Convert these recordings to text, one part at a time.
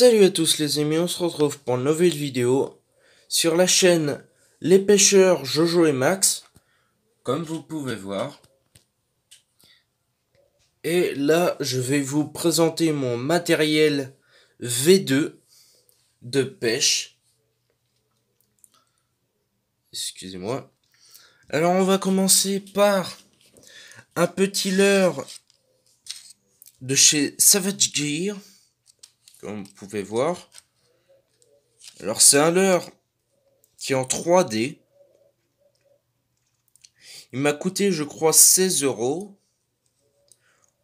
Salut à tous les amis, on se retrouve pour une nouvelle vidéo sur la chaîne Les Pêcheurs Jojo et Max, comme vous pouvez voir. Et là, je vais vous présenter mon matériel V2 de pêche. Excusez-moi. Alors on va commencer par un petit leurre de chez Savage Gear, comme vous pouvez voir. Alors c'est un leurre qui est en 3D. Il m'a coûté, je crois, 16 €.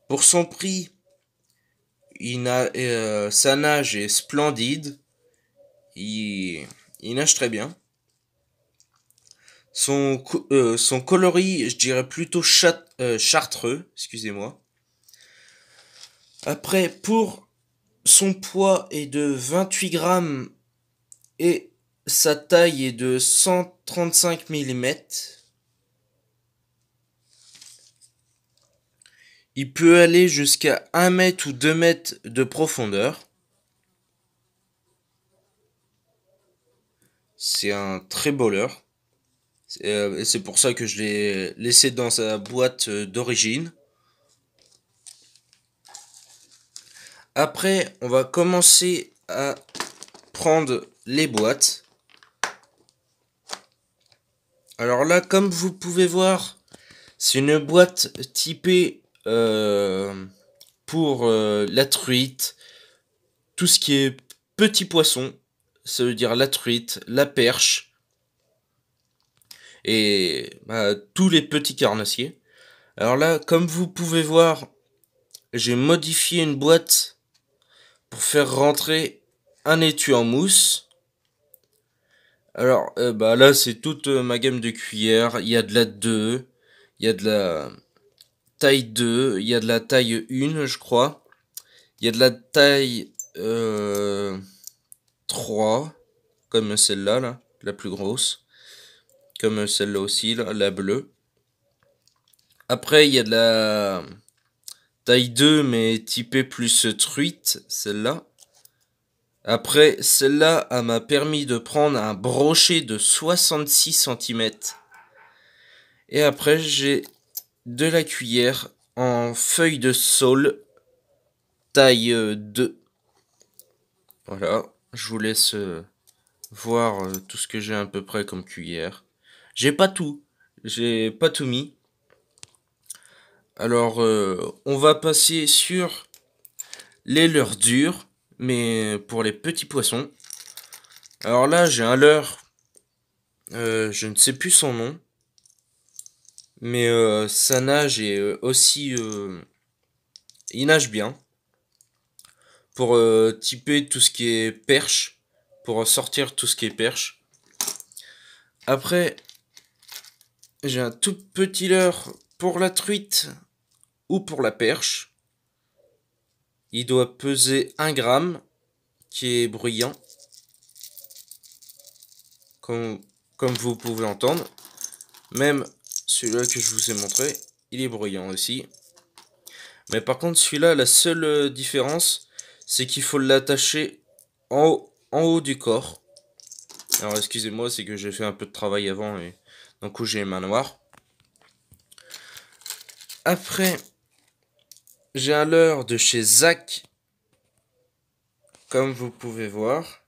Pour son prix, sa nage est splendide. Il nage très bien. Son coloris, je dirais plutôt chartreux, excusez-moi. Après, pour son poids est de 28 grammes et sa taille est de 135 mm. Il peut aller jusqu'à 1 mètre ou 2 mètres de profondeur. C'est un très beau leurre. C'est pour ça que je l'ai laissé dans sa boîte d'origine. Après, on va commencer à prendre les boîtes. Alors là, comme vous pouvez voir, c'est une boîte typée pour la truite, tout ce qui est petit poisson, ça veut dire la truite, la perche et tous les petits carnassiers. Alors là, comme vous pouvez voir, j'ai modifié une boîte pour faire rentrer un étui en mousse. Alors là, c'est toute ma gamme de cuillères. Il y a de la 2, il y a de la taille 2, il y a de la taille 1, je crois. Il y a de la taille 3, comme celle-là, là, la plus grosse. Comme celle-là aussi, là, la bleue. Après, il y a de la taille 2, mais typée plus truite, celle-là. Après, celle-là, elle m'a permis de prendre un brochet de 66 cm. Et après, j'ai de la cuillère en feuille de saule, taille 2. Voilà, je vous laisse voir tout ce que j'ai à peu près comme cuillère. J'ai pas tout mis. Alors, on va passer sur les leurres durs, mais pour les petits poissons. Alors là, j'ai un leurre, je ne sais plus son nom, mais sa nage est aussi... il nage bien. Pour typer tout ce qui est perche, pour sortir tout ce qui est perche. Après, j'ai un tout petit leurre pour la truite ou pour la perche. Il doit peser 1 gramme, qui est bruyant, comme vous pouvez entendre. Même celui-là que je vous ai montré, il est bruyant aussi. Mais par contre, celui-là, la seule différence, c'est qu'il faut l'attacher en haut du corps. Alors excusez-moi, c'est que j'ai fait un peu de travail avant et d'un coup j'ai les mains noires. Après, j'ai un leurre de chez Zach, comme vous pouvez voir,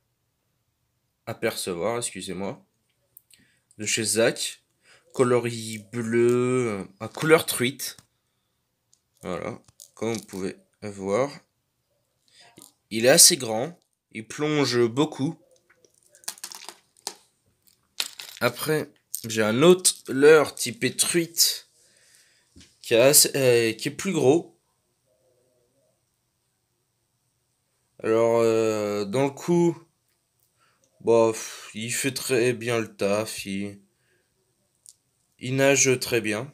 apercevoir, excusez-moi, de chez Zach, coloris bleu, à couleur truite. Voilà, comme vous pouvez voir. Il est assez grand, il plonge beaucoup. Après, j'ai un autre leurre typé truite qui est plus gros. Alors, dans le coup, il fait très bien le taf, il nage très bien.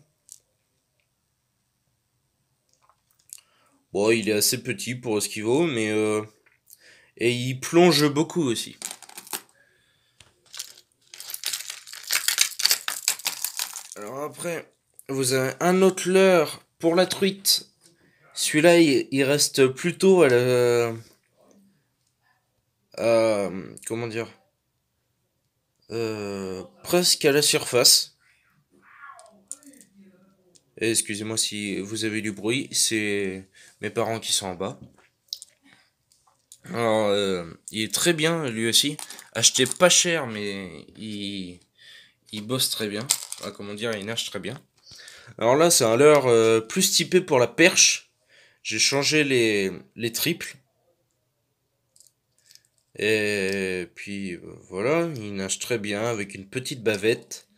Bon, il est assez petit pour ce qu'il vaut, mais et il plonge beaucoup aussi. Alors après, vous avez un autre leurre pour la truite. Celui-là, il reste plutôt comment dire, presque à la surface. Et excusez-moi si vous avez du bruit, c'est mes parents qui sont en bas. Alors, il est très bien lui aussi. Acheté pas cher, mais il bosse très bien. Ah, comment dire, il nage très bien. Alors là, c'est un leurre plus typé pour la perche. J'ai changé les triples. Et puis voilà, il nage très bien avec une petite bavette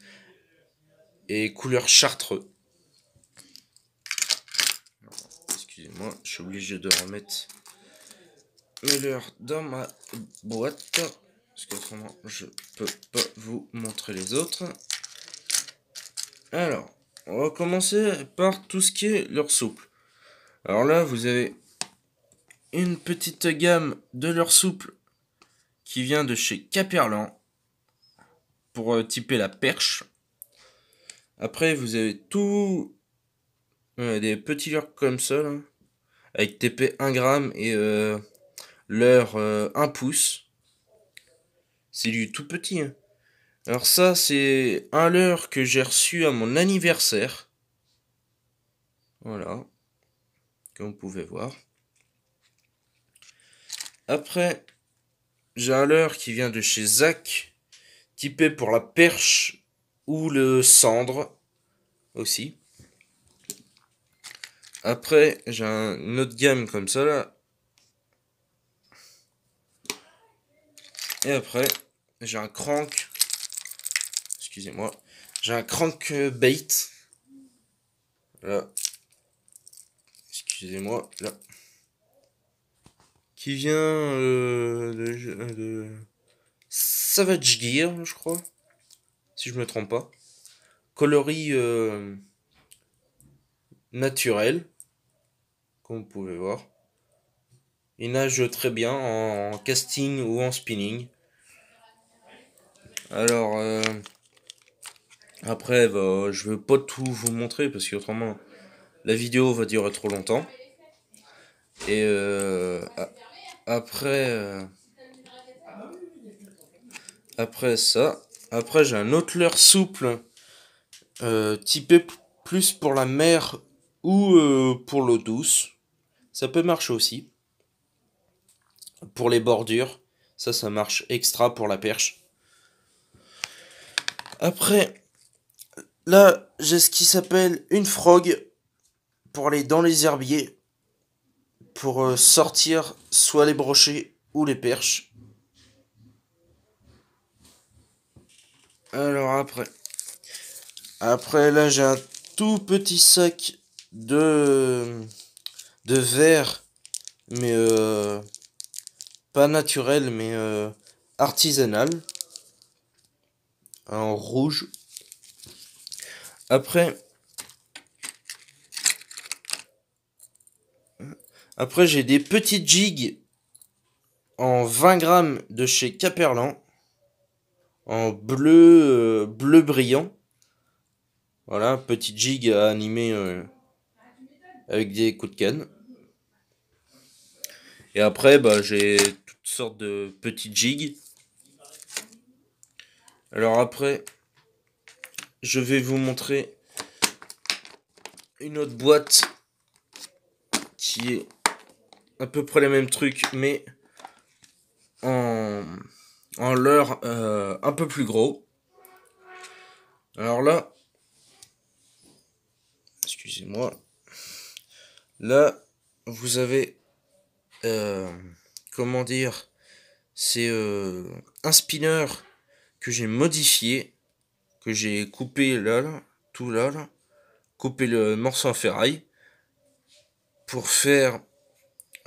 et couleur chartreux. Excusez-moi, je suis obligé de remettre mes leurres dans ma boîte. Parce qu'autrement, je peux pas vous montrer les autres. Alors, on va commencer par tout ce qui est leurre souple. Alors là, vous avez une petite gamme de leurre souple qui vient de chez Caperlan pour typer la perche. Après, vous avez tout des petits leurres comme ça, là, avec TP 1 gramme et leurre 1 pouce. C'est du tout petit. Hein. Alors ça, c'est un leurre que j'ai reçu à mon anniversaire. Voilà, comme vous pouvez voir. Après, j'ai un leurre qui vient de chez Zach, typé pour la perche ou le cendre aussi. Après, j'ai une autre gamme comme ça là. Et après, j'ai un crank. Excusez-moi. J'ai un crankbait. Là. Excusez-moi. Là. Qui vient de Savage Gear, je crois. Si je me trompe pas. Coloris naturel. Comme vous pouvez voir. Il nage très bien en casting ou en spinning. Alors, après, bah, je veux pas tout vous montrer parce qu'autrement, la vidéo va durer trop longtemps. Et après, après ça, après j'ai un autre leurre souple typé plus pour la mer ou pour l'eau douce. Ça peut marcher aussi. Pour les bordures, ça marche extra pour la perche. Après, là, j'ai ce qui s'appelle une frog pour aller dans les herbiers, pour sortir soit les brochets ou les perches. Alors après là, j'ai un tout petit sac de verre, mais pas naturel, mais artisanal, en rouge. Après, j'ai des petites jigs en 20 grammes de chez Caperlan, en bleu brillant. Voilà, petite jig à animer avec des coups de canne. Et après, bah, j'ai toutes sortes de petites jigs. Alors après, je vais vous montrer une autre boîte qui est à peu près les mêmes trucs, mais en, en leurre un peu plus gros. Alors là, excusez-moi, là, vous avez, comment dire, c'est un spinner que j'ai modifié, que j'ai coupé là, tout là, coupé le morceau en ferraille pour faire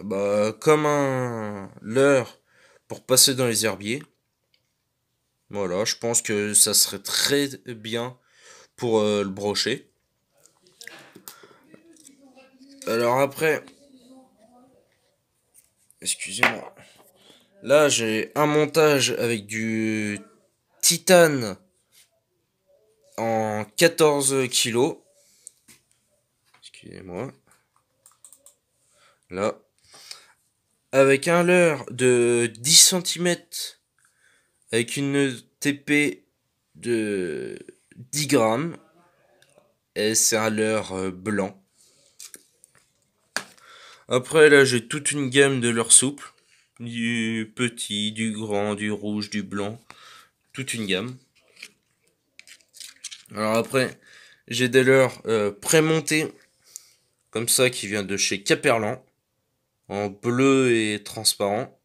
bah, comme un leurre pour passer dans les herbiers. Voilà, je pense que ça serait très bien pour le brocher. Alors après, excusez-moi. Là, j'ai un montage avec du titane en 14 kilos. Excusez-moi. Là. avec un leurre de 10 centimètres, avec une TP de 10 grammes, et c'est un leurre blanc. Après là j'ai toute une gamme de leurres souples, du petit, du grand, du rouge, du blanc, toute une gamme. Alors après j'ai des leurres pré-montés, comme ça, qui vient de chez Caperlan, en bleu et transparent.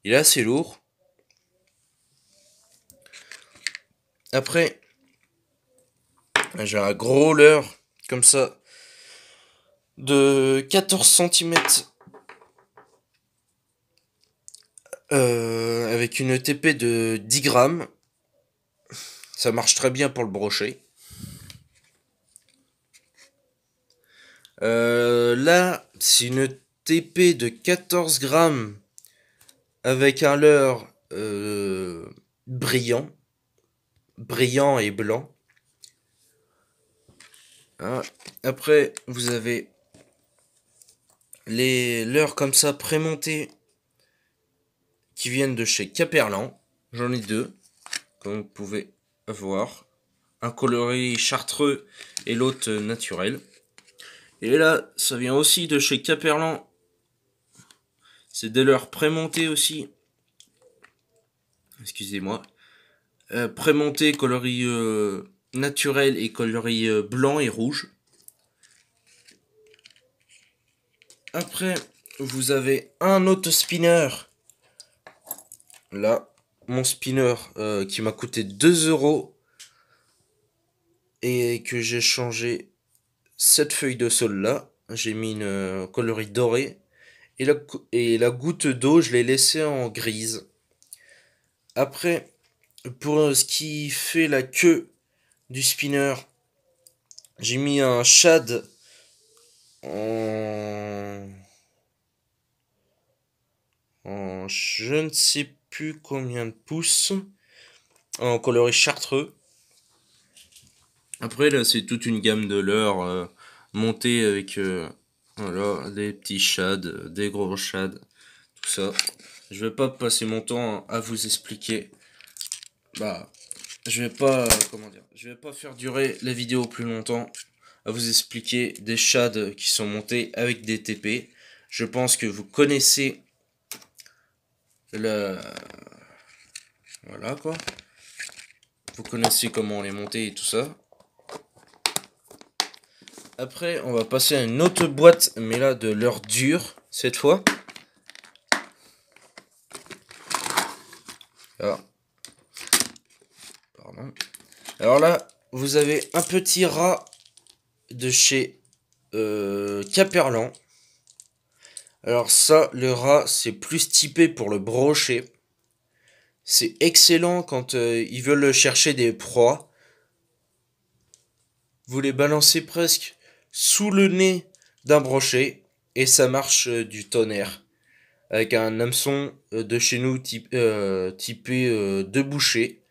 Il est assez lourd. Après, j'ai un gros leurre, comme ça, de 14 centimètres, avec une TP de 10 grammes. Ça marche très bien pour le brochet. Là, c'est une TP de 14 grammes avec un leurre brillant, brillant et blanc. Ah, après, vous avez les leurres comme ça prémontés qui viennent de chez Caperlan. J'en ai deux, comme vous pouvez voir. Un coloris chartreux et l'autre naturel. Et là, ça vient aussi de chez Caperlan. C'est des leurres prémontés aussi. Excusez-moi. Prémontés coloris naturel et coloris blanc et rouge. Après, vous avez un autre spinner. Là, mon spinner qui m'a coûté 2 € et que j'ai changé cette feuille de sol là. J'ai mis une coloris dorée et la goutte d'eau, je l'ai laissée en grise. Après, pour ce qui fait la queue du spinner, j'ai mis un shad en je ne sais plus combien de pouces, en coloris chartreux. Après là c'est toute une gamme de leurres montée avec voilà, des petits shads, des gros shads, tout ça. Je vais pas passer mon temps à vous expliquer. Bah, je vais pas comment dire, je vais pas faire durer la vidéo plus longtemps à vous expliquer des shads qui sont montés avec des TP. Je pense que vous connaissez le voilà quoi. Vous connaissez comment les monter et tout ça. Après, on va passer à une autre boîte, mais là de leurre dur cette fois. Alors, pardon. Alors là, vous avez un petit rat de chez Caperlan. Alors ça, le rat, c'est plus typé pour le brochet. C'est excellent quand ils veulent chercher des proies. Vous les balancez presque sous le nez d'un brochet et ça marche du tonnerre. Avec un hameçon de chez nous typé 2 bouchées.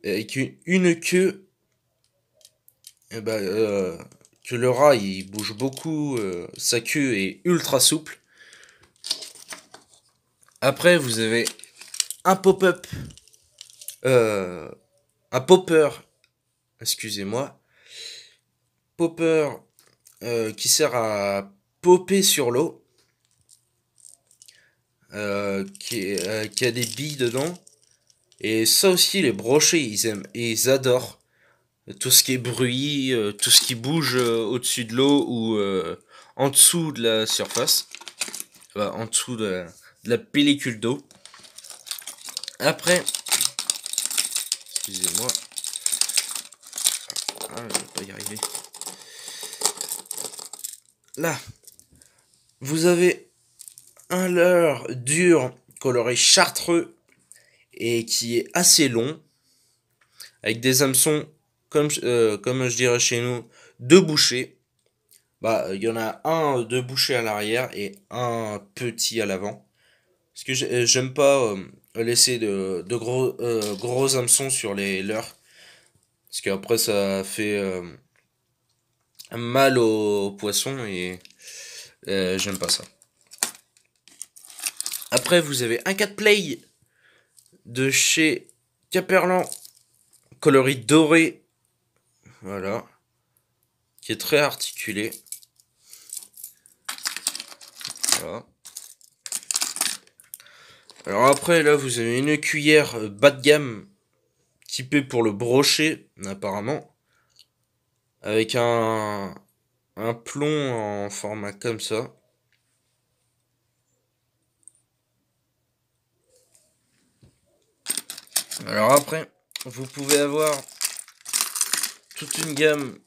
Avec une queue que le rat il bouge beaucoup, sa queue est ultra souple. Après vous avez un pop-up, un popper, excusez-moi, popper qui sert à popper sur l'eau, qui a des billes dedans. Et ça aussi les brochets ils aiment et ils adorent. Tout ce qui est bruit, tout ce qui bouge au-dessus de l'eau ou en dessous de la surface, en dessous de la pellicule d'eau. Après, excusez-moi, je vais pas y arriver. Là, vous avez un leurre dur, coloré chartreux et qui est assez long, avec des hameçons comme je dirais chez nous, 2 bouchées. Bah, il y en a un 2 bouchées à l'arrière et un petit à l'avant. Parce que j'aime pas laisser de gros hameçons sur les leurres. Parce qu'après ça fait mal aux poissons et j'aime pas ça. Après, vous avez un 4 play de chez Caperlan, coloris doré. Voilà. Qui est très articulé. Voilà. Alors après, là, vous avez une cuillère bas de gamme, typée pour le brochet, apparemment. Avec un plomb en format comme ça. Alors après, vous pouvez avoir toute une gamme,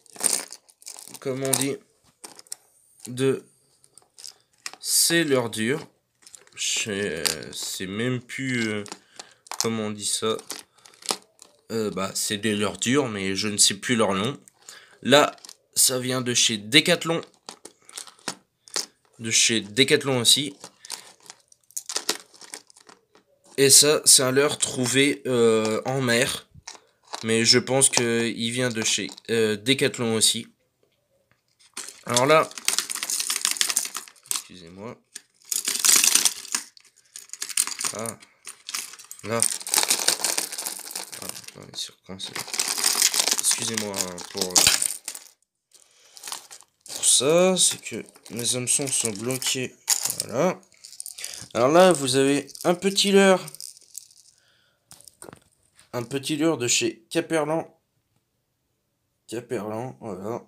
comme on dit, de scelleurs durs. C'est même plus comment on dit ça. C'est des leurres durs, mais je ne sais plus leur nom. Là, ça vient de chez Decathlon. De chez Decathlon aussi. Et ça, c'est un leurre trouvé en mer. Mais je pense qu'il vient de chez Decathlon aussi. Alors là, excusez-moi. Ah, là. Ah, non, mais sur quand c'est... Excusez-moi pour ça, c'est que mes hameçons sont bloqués. Voilà. Alors là, vous avez un petit leurre. Un petit leurre de chez Caperlan. Caperlan, voilà.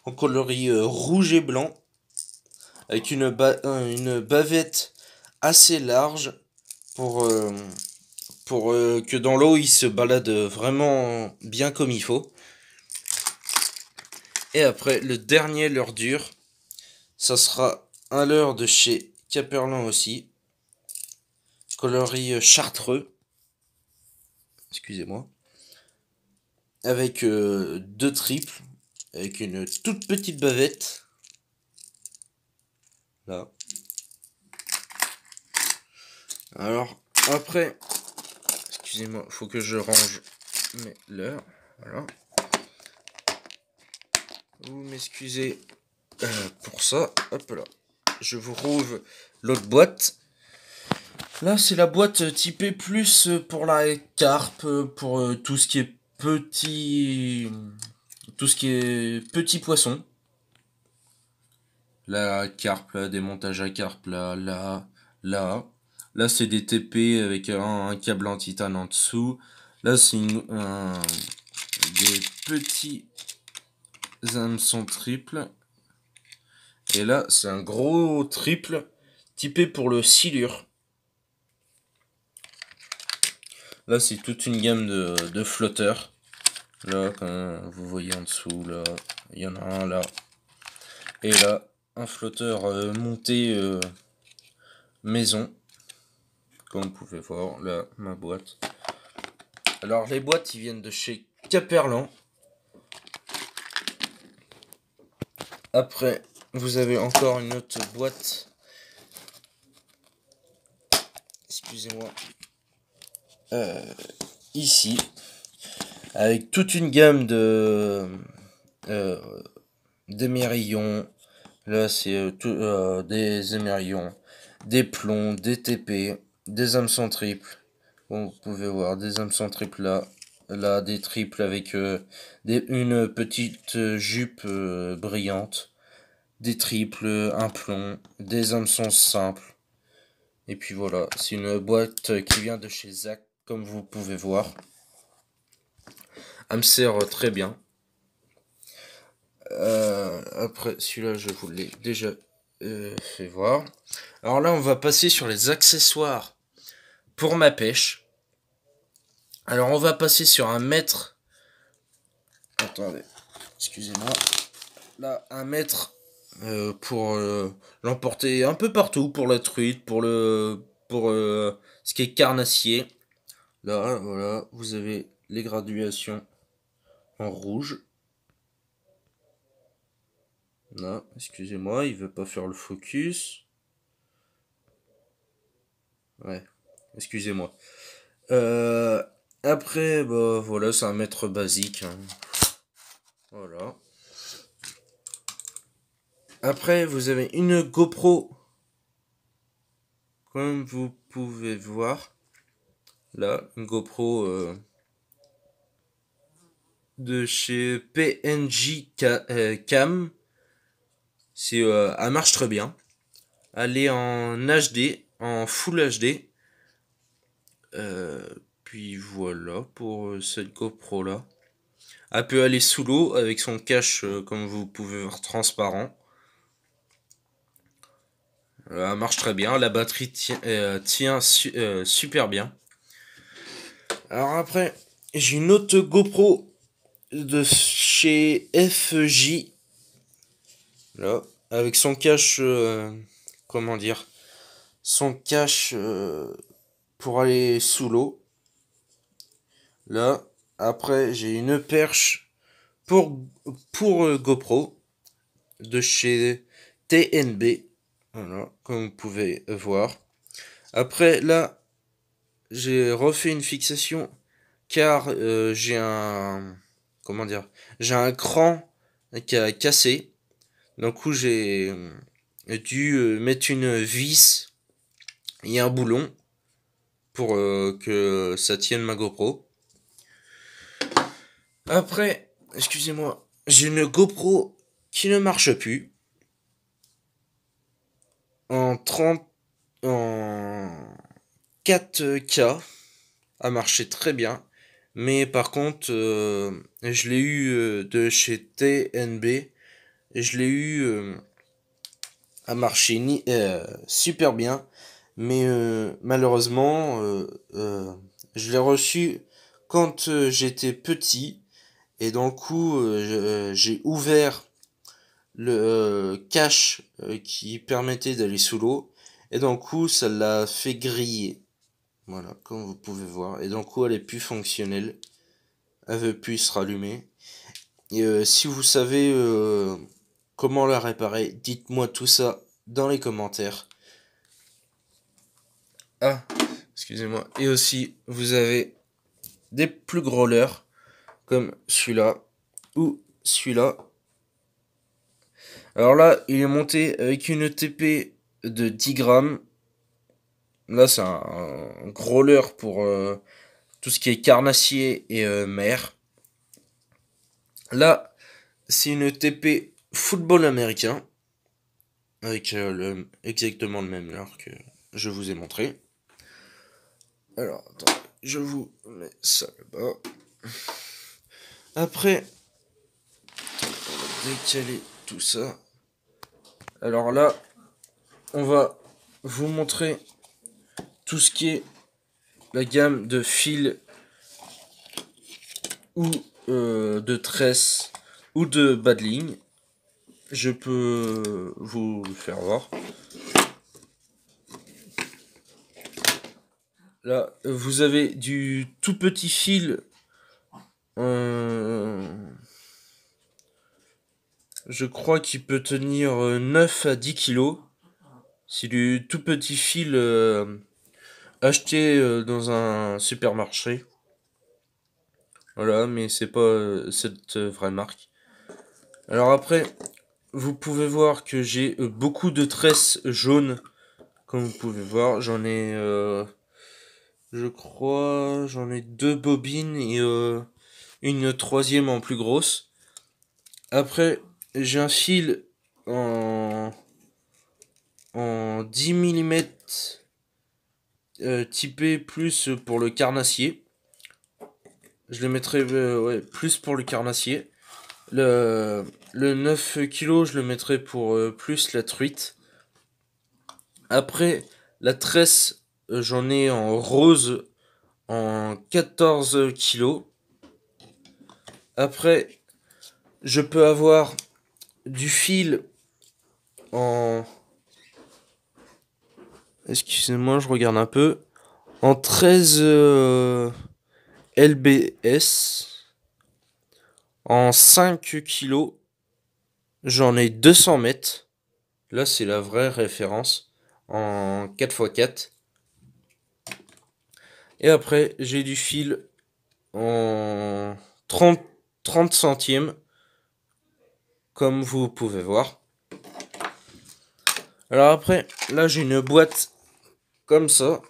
En coloris rouge et blanc. Avec une bavette assez large pour que dans l'eau il se balade vraiment bien comme il faut. Et après, le dernier leurre dur, ça sera un leurre de chez Caperlan aussi. Coloris chartreux. Excusez-moi. Avec deux triples. Avec une toute petite bavette. Là. Alors, après, excusez-moi, faut que je range mes leurres. Voilà. Vous m'excusez pour ça. Hop là. Je vous rouvre l'autre boîte. Là, c'est la boîte typée plus pour la carpe, pour tout ce qui est petit... Tout ce qui est petit poisson. La carpe, là, des montages à carpe, là, là, là. Là, c'est des TP avec un câble en titane en dessous. Là, c'est des petits hameçons triples. Et là, c'est un gros triple typé pour le silure. Là, c'est toute une gamme de flotteurs. Là, comme vous voyez en dessous, là, il y en a un là. Et là, un flotteur monté maison. Comme vous pouvez voir, là, ma boîte. Alors, les boîtes, ils viennent de chez Caperlan. Après, vous avez encore une autre boîte. Excusez-moi. Ici. Avec toute une gamme d'émerillons. Là, c'est des émerillons, des plombs, des TP, des hameçons triples. Bon, vous pouvez voir des hameçons triples là. Là, des triples avec une petite jupe brillante. Des triples, un plomb, des hameçons simples. Et puis voilà, c'est une boîte qui vient de chez Zach, comme vous pouvez voir. Elle me sert très bien. Après, celui-là, je vous l'ai déjà fait voir. Alors là, on va passer sur les accessoires pour ma pêche. Alors, on va passer sur un mètre. Attendez, excusez-moi. Là, un mètre pour l'emporter un peu partout, pour la truite, pour ce qui est carnassier. Là, voilà, vous avez les graduations en rouge. Là, excusez-moi, il veut pas faire le focus. Ouais, excusez-moi. Après, bah voilà, c'est un mètre basique. Hein. Voilà. Après, vous avez une GoPro comme vous pouvez voir, là, une GoPro de chez PNJ Cam. Elle marche très bien. Elle est en HD, en Full HD. Puis voilà pour cette GoPro là. Elle peut aller sous l'eau avec son cache, comme vous pouvez voir, transparent. Elle marche très bien. La batterie tient super bien. Alors après, j'ai une autre GoPro de chez FJ. Là, avec son cache, comment dire, son cache pour aller sous l'eau. Là, après, j'ai une perche pour GoPro de chez TNB. Voilà, comme vous pouvez voir. Après, là, j'ai refait une fixation car j'ai un, comment dire, j'ai un cran qui a cassé. D'un coup, j'ai dû mettre une vis et un boulon pour que ça tienne ma GoPro. Après, excusez-moi, j'ai une GoPro qui ne marche plus en 4K. A marché très bien, mais par contre, je l'ai eu de chez TNB et je l'ai eu à marcher super bien, mais malheureusement, je l'ai reçu quand j'étais petit et dans le coup, j'ai ouvert le cache qui permettait d'aller sous l'eau et dans le coup, ça l'a fait griller. Voilà, comme vous pouvez voir. Et donc, elle est plus fonctionnelle. Elle veut plus se rallumer. Et si vous savez comment la réparer, dites-moi tout ça dans les commentaires. Ah, excusez-moi. Et aussi, vous avez des plus gros leurres, comme celui-là, ou celui-là. Alors là, il est monté avec une TP de 10 grammes. Là, c'est un gros leurre pour tout ce qui est carnassier et mer. Là, c'est une TP football américain. Avec exactement le même leurre que je vous ai montré. Alors, attends, je vous mets ça là-bas. Après, on va décaler tout ça. Alors là, on va vous montrer tout ce qui est la gamme de fils ou de tresses ou de bas de ligne. Je peux vous le faire voir. Là, vous avez du tout petit fil. Je crois qu'il peut tenir 9 à 10 kilos. C'est du tout petit fil acheté dans un supermarché. Voilà, mais c'est pas cette vraie marque. Alors après, vous pouvez voir que j'ai beaucoup de tresses jaunes. Comme vous pouvez voir, j'en ai, je crois, j'en ai 2 bobines et une troisième en plus grosse. Après, j'ai un fil en 10 mm typé plus pour le carnassier. Je les mettrai plus pour le carnassier. Le 9 kg, je le mettrai pour plus la truite. Après, la tresse, j'en ai en rose en 14 kg. Après, je peux avoir du fil en... Excusez-moi, je regarde un peu. En 13 LBS. En 5 kg. J'en ai 200 mètres. Là, c'est la vraie référence. En 4x4. Et après, j'ai du fil en 30 centièmes. Comme vous pouvez voir. Alors après, là, j'ai une boîte comme ça,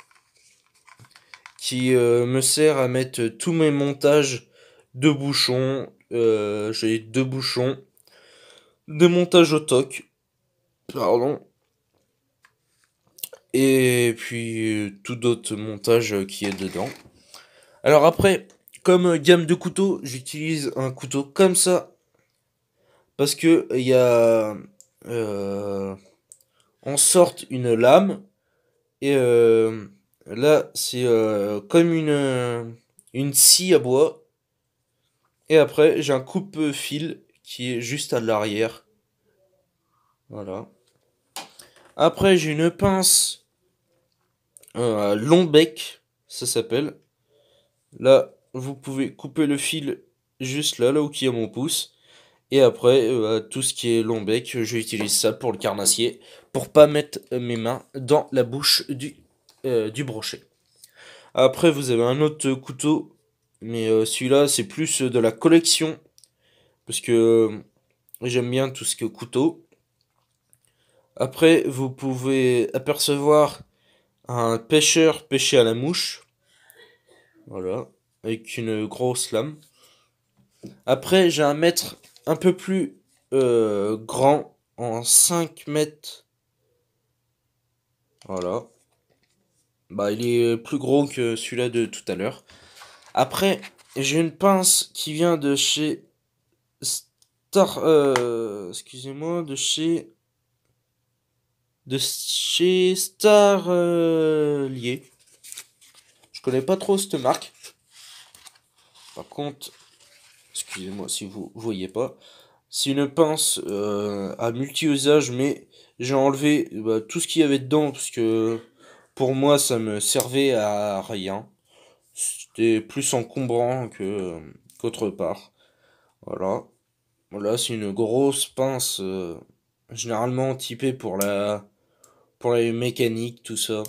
qui me sert à mettre tous mes montages de bouchons. J'ai 2 bouchons de montage au toc, pardon, et puis tout d'autres montages qui est dedans. Alors après, comme gamme de couteaux, j'utilise un couteau comme ça, parce que il y a en sorte une lame, et là c'est comme une scie à bois, et après j'ai un coupe-fil qui est juste à l'arrière. Voilà. Après j'ai une pince long bec, ça s'appelle. Là vous pouvez couper le fil juste là où il y a mon pouce. Et après, tout ce qui est long bec, j'utilise ça pour le carnassier, pour pas mettre mes mains dans la bouche du brochet. Après, vous avez un autre couteau, mais celui-là, c'est plus de la collection, parce que j'aime bien tout ce qui est couteau. Après, vous pouvez apercevoir un pêcheur pêcher à la mouche, voilà, avec une grosse lame. Après, j'ai un mètre un peu plus grand, en 5 mètres. Voilà. Bah, il est plus gros que celui-là de tout à l'heure. Après, j'ai une pince qui vient de chez Star... excusez-moi, de chez Star... Lié. Je connais pas trop cette marque. Par contre, excusez-moi si vous voyez pas. C'est une pince à multi-usage, mais j'ai enlevé tout ce qu'il y avait dedans, parce que pour moi ça me servait à rien. C'était plus encombrant qu'autre part. Voilà. Voilà, c'est une grosse pince, généralement typée pour les mécaniques, tout ça.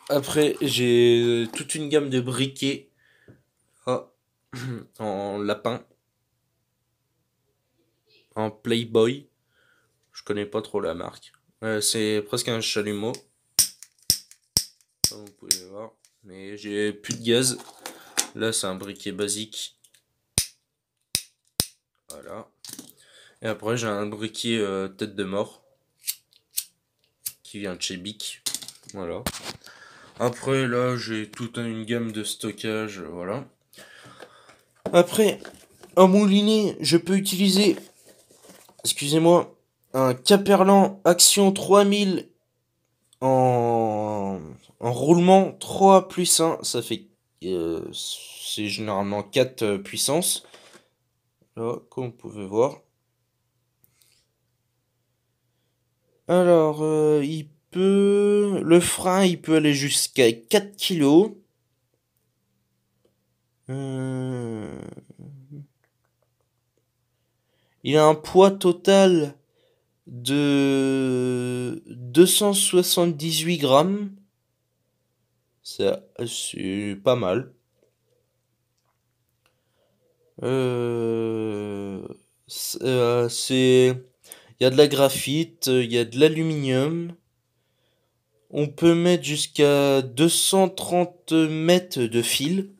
Après, j'ai toute une gamme de briquets, ah, en lapin, en Playboy. Je connais pas trop la marque. C'est presque un chalumeau, comme vous pouvez voir. Mais j'ai plus de gaz. Là, c'est un briquet basique. Voilà. Et après, j'ai un briquet tête de mort, qui vient de chez Bic. Voilà. Après, là, j'ai toute une gamme de stockage. Voilà. Après, un moulinet, je peux utiliser, excusez-moi, un Caperlan Action 3000 en roulement 3 plus 1. Ça fait, c'est généralement 4 puissances. Là, comme vous pouvez voir. Alors, le frein, il peut aller jusqu'à 4 kg. Il a un poids total de 278 grammes. C'est pas mal. Il y a de la graphite, il y a de l'aluminium. On peut mettre jusqu'à 230 mètres de fil.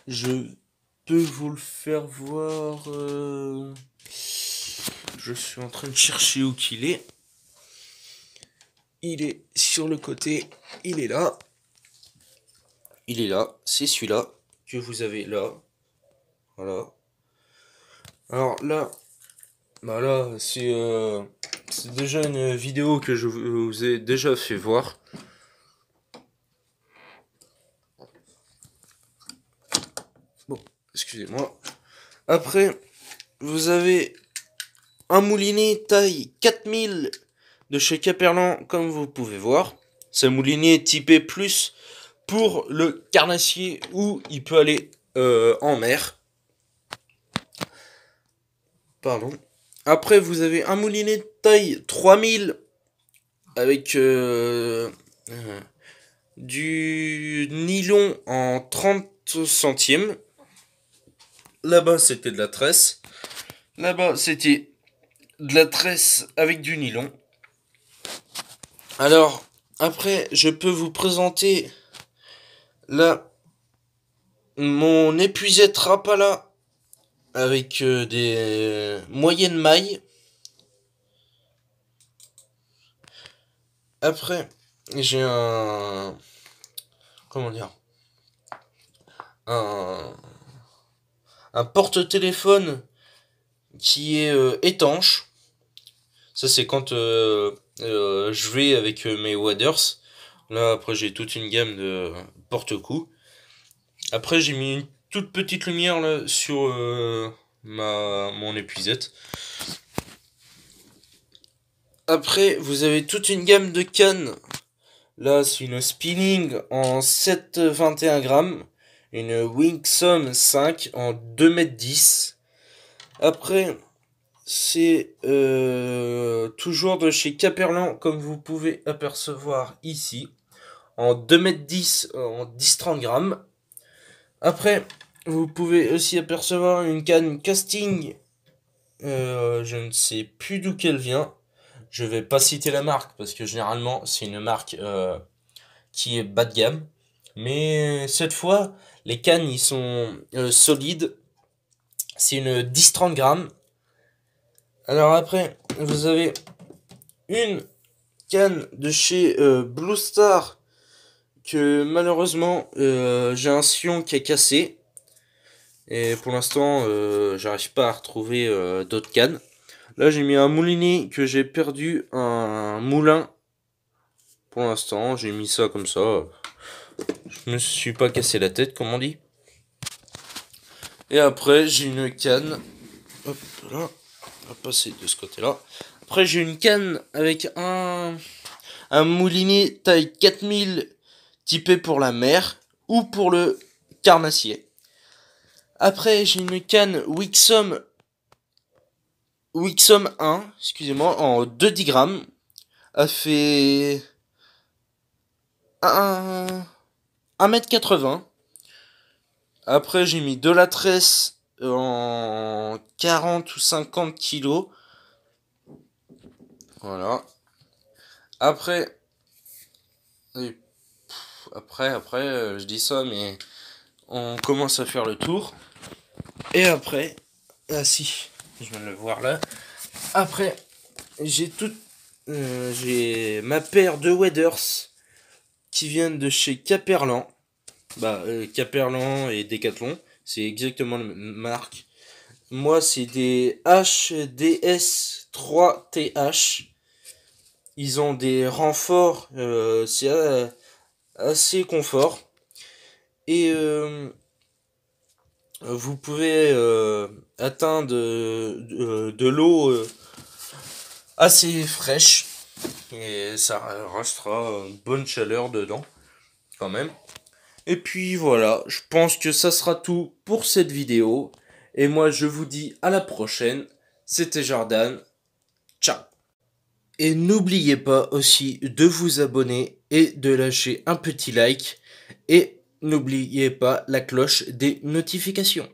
Je peux vous le faire voir. Je suis en train de chercher où qu'il est. Il est sur le côté. Il est là. Il est là. C'est celui-là que vous avez là. Voilà. Alors là, bah là, c'est déjà une vidéo que je vous ai déjà fait voir. Bon, excusez-moi. Après, vous avez un moulinet taille 4000 de chez Caperlan, comme vous pouvez voir. C'est un moulinet typé plus pour le carnassier, où il peut aller en mer. Pardon. Après, vous avez un moulinet taille 3000 avec du nylon en 30 centièmes. Là-bas, c'était de la tresse. Là-bas, c'était de la tresse avec du nylon. Alors, après, je peux vous présenter là mon épuisette Rapala avec des moyennes mailles. Après, j'ai un... Comment dire? Un, un porte-téléphone qui est étanche. Ça, c'est quand je vais avec mes waders. Là, après, j'ai toute une gamme de porte-coups. Après, j'ai mis une toute petite lumière là sur mon épuisette. Après, vous avez toute une gamme de cannes. Là, c'est une spinning en 7,21 grammes. Une Wingsom 5 en 2,10 m. Après, c'est toujours de chez Caperlan, comme vous pouvez apercevoir ici. En 2,10 m, en 10-30 grammes. Après, vous pouvez aussi apercevoir une canne casting. Je ne sais plus d'où qu'elle vient. Je vais pas citer la marque parce que généralement c'est une marque qui est bas de gamme. Mais cette fois, les cannes ils sont solides. C'est une 10-30 grammes. Alors après, vous avez une canne de chez Blue Star que malheureusement j'ai un sillon qui est cassé. Et pour l'instant, j'arrive pas à retrouver d'autres cannes. Là, j'ai mis un moulinet que j'ai perdu, un moulin. Pour l'instant, j'ai mis ça comme ça. Je me suis pas cassé la tête, comme on dit. Et après, j'ai une canne. Hop là. On va passer de ce côté-là. Après, j'ai une canne avec un moulinet taille 4000 typé pour la mer ou pour le carnassier. Après, j'ai une canne Wixom 1, excusez-moi, en 2,10 grammes. Elle fait 1,80 m. Après, j'ai mis de la tresse en 40 ou 50 kilos. Voilà. Après, je dis ça, mais on commence à faire le tour. Et après, ah si, je viens de le voir là. Après, j'ai ma paire de waders qui viennent de chez Caperlan. Caperlan et Decathlon, c'est exactement la même marque. Moi, c'est des HDS 3TH. Ils ont des renforts, c'est assez confort. Et vous pouvez atteindre de l'eau assez fraîche. Et ça restera une bonne chaleur dedans, quand même. Et puis voilà, je pense que ça sera tout pour cette vidéo. Et moi, je vous dis à la prochaine. C'était Jordan. Ciao. Et n'oubliez pas aussi de vous abonner et de lâcher un petit like. Et n'oubliez pas la cloche des notifications.